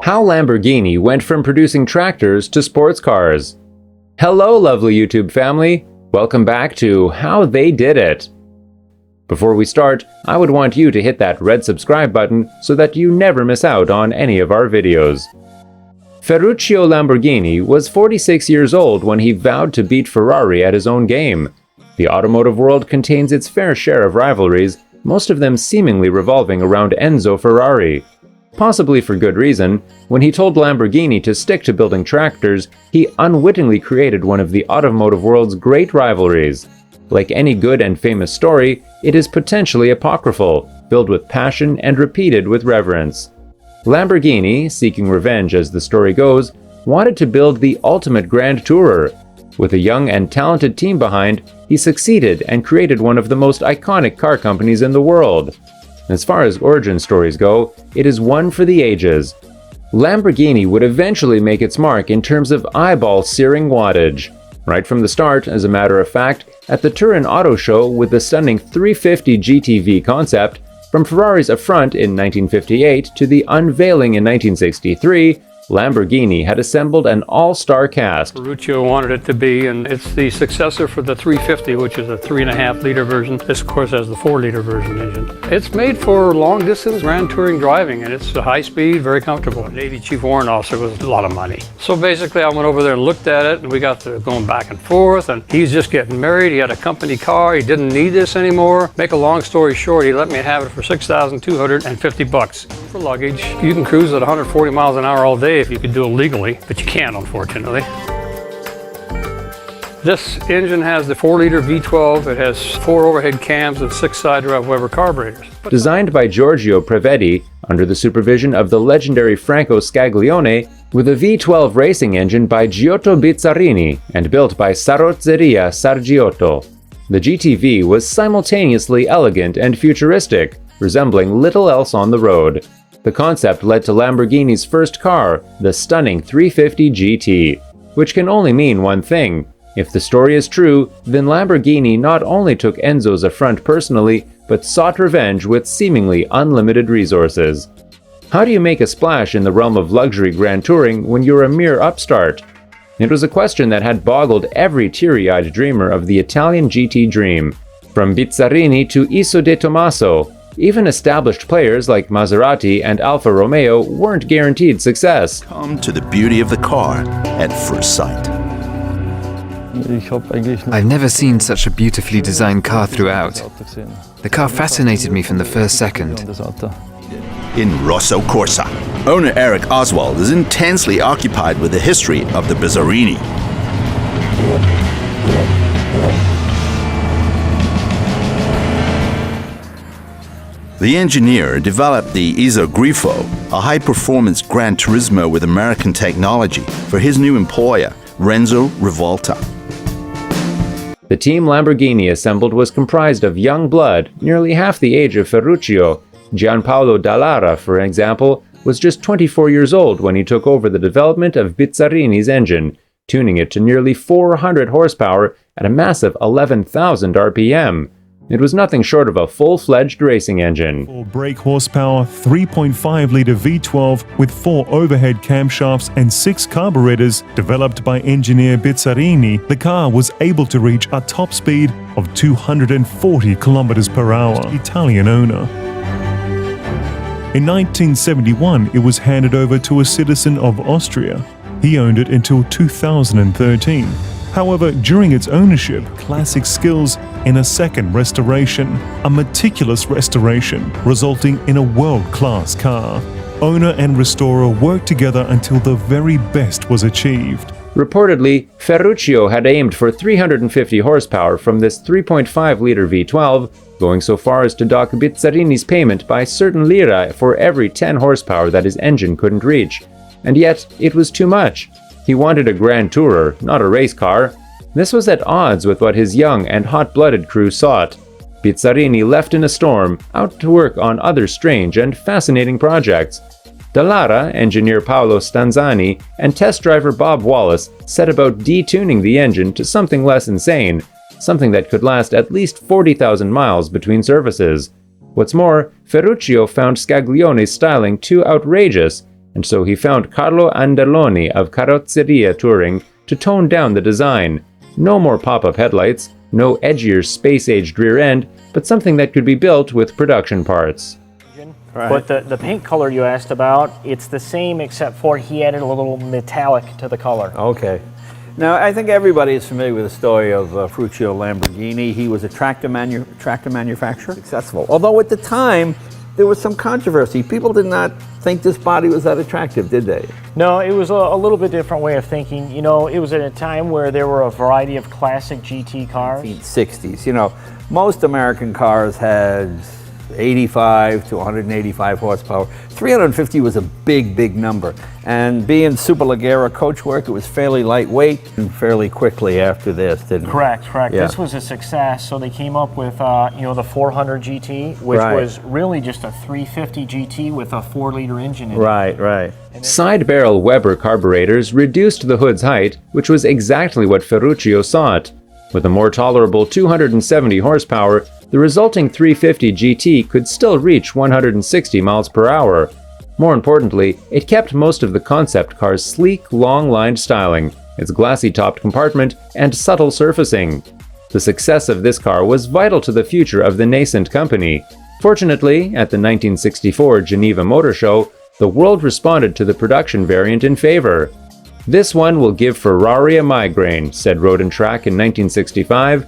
How Lamborghini went from producing tractors to sports cars. Hello, lovely YouTube family. Welcome back to How They Did It. Before we start, I would want you to hit that red subscribe button so that you never miss out on any of our videos. Ferruccio Lamborghini was 46 years old when he vowed to beat Ferrari at his own game. The automotive world contains its fair share of rivalries, most of them seemingly revolving around Enzo Ferrari. Possibly for good reason, when he told Lamborghini to stick to building tractors, he unwittingly created one of the automotive world's great rivalries. Like any good and famous story, it is potentially apocryphal, filled with passion and repeated with reverence. Lamborghini, seeking revenge as the story goes, wanted to build the ultimate grand tourer. With a young and talented team behind, he succeeded and created one of the most iconic car companies in the world. As far as origin stories go, it is one for the ages. Lamborghini would eventually make its mark in terms of eyeball-searing wattage. Right from the start, as a matter of fact, at the Turin Auto Show with the stunning 350 GTV concept, from Ferrari's affront in 1958 to the unveiling in 1963, Lamborghini had assembled an all-star cast. Ferruccio wanted it to be, and it's the successor for the 350, which is a 3.5-liter version. This, of course, has the 4-liter version engine. It's made for long-distance grand touring driving, and it's high speed, very comfortable. Navy Chief Warrant Officer was a lot of money. So basically, I went over there and looked at it, and we got to going back and forth, and he's just getting married. He had a company car. He didn't need this anymore. Make a long story short, he let me have it for $6,250 for luggage. You can cruise at 140 miles an hour all day if you could do it legally, but you can't, unfortunately. This engine has the 4-liter V12. It has 4 overhead cams and 6 side drive Weber carburetors. Designed by Giorgio Prevetti under the supervision of the legendary Franco Scaglione, with a V12 racing engine by Giotto Bizzarini and built by Sarozzeria Sargiotto. The GTV was simultaneously elegant and futuristic, resembling little else on the road. The concept led to Lamborghini's first car, the stunning 350 GT, which can only mean one thing. If the story is true, then Lamborghini not only took Enzo's affront personally, but sought revenge with seemingly unlimited resources. How do you make a splash in the realm of luxury grand touring when you're a mere upstart? It was a question that had boggled every teary-eyed dreamer of the Italian GT dream. From Bizzarini to Iso de Tomaso, even established players like Maserati and Alfa Romeo weren't guaranteed success. Come to the beauty of the car at first sight. I've never seen such a beautifully designed car throughout. The car fascinated me from the first second. In Rosso Corsa, owner Eric Oswald is intensely occupied with the history of the Bizzarini. The engineer developed the Isogrifo, a high-performance Gran Turismo with American technology, for his new employer, Renzo Rivolta. The team Lamborghini assembled was comprised of young blood, nearly half the age of Ferruccio. Gianpaolo Dallara, for example, was just 24 years old when he took over the development of Bizzarini's engine, tuning it to nearly 400 horsepower at a massive 11,000 RPM. It was nothing short of a full-fledged racing engine. For brake horsepower, 3.5-liter V12 with 4 overhead camshafts and 6 carburetors, developed by engineer Bizzarini, the car was able to reach a top speed of 240 kilometers per hour. Italian owner. In 1971, it was handed over to a citizen of Austria. He owned it until 2013. However, during its ownership, classic skills in a second restoration, a meticulous restoration, resulting in a world-class car. Owner and restorer worked together until the very best was achieved. Reportedly, Ferruccio had aimed for 350 horsepower from this 3.5-liter V12, going so far as to dock Bizzarini's payment by certain lira for every 10 horsepower that his engine couldn't reach. And yet, it was too much. He wanted a grand tourer, not a race car. This was at odds with what his young and hot-blooded crew sought. Bizzarini left in a storm, out to work on other strange and fascinating projects. Dallara, engineer Paolo Stanzani, and test driver Bob Wallace set about detuning the engine to something less insane, something that could last at least 40,000 miles between services. What's more, Ferruccio found Scaglione's styling too outrageous. and so he found Carlo Anderloni of Carrozzeria Touring to tone down the design. No more pop-up headlights, no edgier space-aged rear end, but something that could be built with production parts. Right. But the paint color you asked about, it's the same except for he added a little metallic to the color. Okay. Now, I think everybody is familiar with the story of Ferruccio Lamborghini. He was a tractor manufacturer, successful. Although at the time, there was some controversy. People did not think this body was that attractive, did they? No, it was a little bit different way of thinking. You know, it was at a time where there were a variety of classic GT cars. 1960s. You know, most American cars had 85 to 185 horsepower. 350 was a big number. And being Superleggera coachwork, it was fairly lightweight and fairly quickly after this, didn't it? Correct. Yeah. This was a success. So they came up with, the 400 GT, which was really just a 350 GT with a 4-liter engine in it. Right. Side-barrel Weber carburetors reduced the hood's height, which was exactly what Ferruccio sought. With a more tolerable 270 horsepower, the resulting 350 GT could still reach 160 miles per hour. More importantly, it kept most of the concept car's sleek, long-lined styling, its glassy-topped compartment, and subtle surfacing. The success of this car was vital to the future of the nascent company. Fortunately, at the 1964 Geneva Motor Show, the world responded to the production variant in favor. "This one will give Ferrari a migraine," said Road and Track in 1965.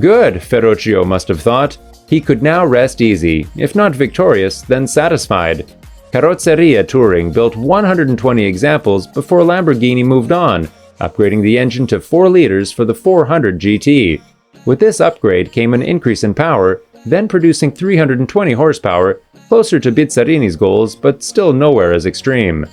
Good, Ferruccio must have thought. He could now rest easy, if not victorious, then satisfied. Carrozzeria Touring built 120 examples before Lamborghini moved on, upgrading the engine to 4 liters for the 400 GT. With this upgrade came an increase in power, then producing 320 horsepower, closer to Bizzarini's goals, but still nowhere as extreme.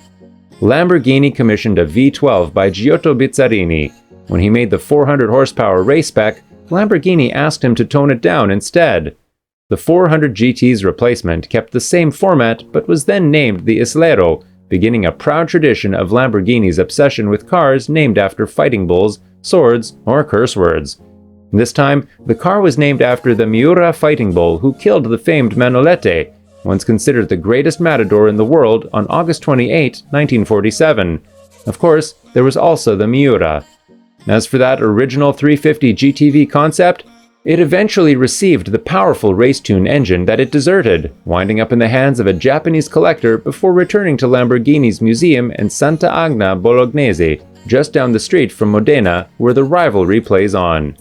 Lamborghini commissioned a V12 by Giotto Bizzarini. When he made the 400 horsepower race spec, Lamborghini asked him to tone it down instead. The 400 GT's replacement kept the same format but was then named the Islero, beginning a proud tradition of Lamborghini's obsession with cars named after fighting bulls, swords, or curse words. This time, the car was named after the Miura fighting bull who killed the famed Manolete, once considered the greatest matador in the world, on August 28, 1947. Of course, there was also the Miura. As for that original 350 GTV concept, it eventually received the powerful race-tune engine that it deserted, winding up in the hands of a Japanese collector before returning to Lamborghini's museum in Santa Agna Bolognese, just down the street from Modena, where the rivalry plays on.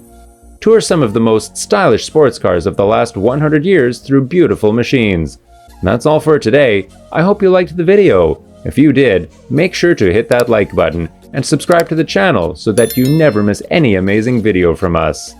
Tour some of the most stylish sports cars of the last 100 years through beautiful machines. That's all for today. I hope you liked the video. If you did, make sure to hit that like button and subscribe to the channel so that you never miss any amazing video from us.